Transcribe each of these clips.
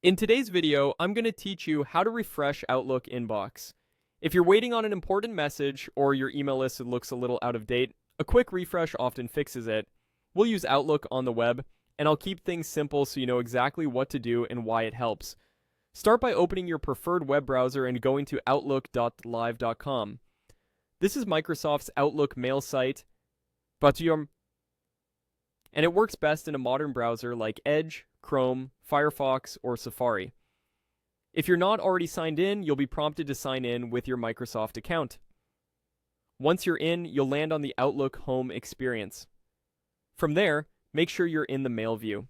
In today's video, I'm going to teach you how to refresh Outlook inbox. If you're waiting on an important message or your email list looks a little out of date, a quick refresh often fixes it. We'll use Outlook on the web, and I'll keep things simple so you know exactly what to do and why it helps. Start by opening your preferred web browser and going to outlook.live.com. This is Microsoft's Outlook mail site, and it works best in a modern browser like Edge, Chrome, Firefox, or Safari. If you're not already signed in, you'll be prompted to sign in with your Microsoft account. Once you're in, you'll land on the Outlook home experience. From there, make sure you're in the Mail view.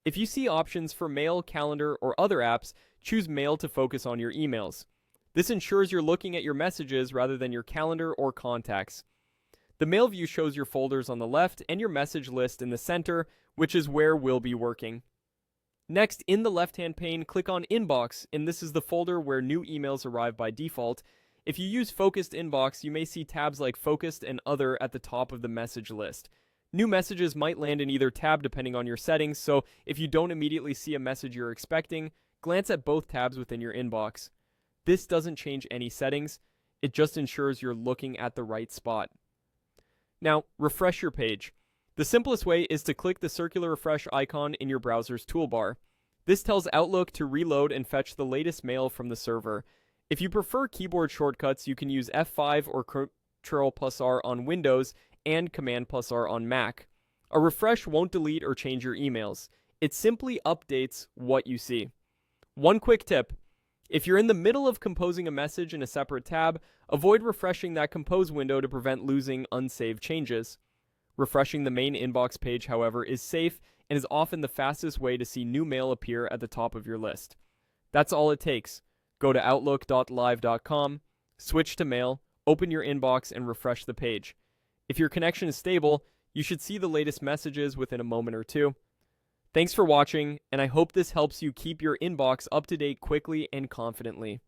If you see options for Mail, Calendar, or other apps, choose Mail to focus on your emails. This ensures you're looking at your messages rather than your calendar or contacts. The Mail view shows your folders on the left and your message list in the center, which is where we'll be working. Next, in the left-hand pane, click on Inbox, and this is the folder where new emails arrive by default. If you use Focused Inbox, you may see tabs like Focused and Other at the top of the message list. New messages might land in either tab depending on your settings, so if you don't immediately see a message you're expecting, glance at both tabs within your inbox. This doesn't change any settings, it just ensures you're looking at the right spot. Now, refresh your page. The simplest way is to click the circular refresh icon in your browser's toolbar. This tells Outlook to reload and fetch the latest mail from the server. If you prefer keyboard shortcuts, you can use F5 or Ctrl+R on Windows and Command+R on Mac. A refresh won't delete or change your emails. It simply updates what you see. One quick tip: if you're in the middle of composing a message in a separate tab, avoid refreshing that compose window to prevent losing unsaved changes. Refreshing the main inbox page, however, is safe and is often the fastest way to see new mail appear at the top of your list. That's all it takes. Go to outlook.live.com, switch to mail, open your inbox, and refresh the page. If your connection is stable, you should see the latest messages within a moment or two. Thanks for watching, and I hope this helps you keep your inbox up to date quickly and confidently.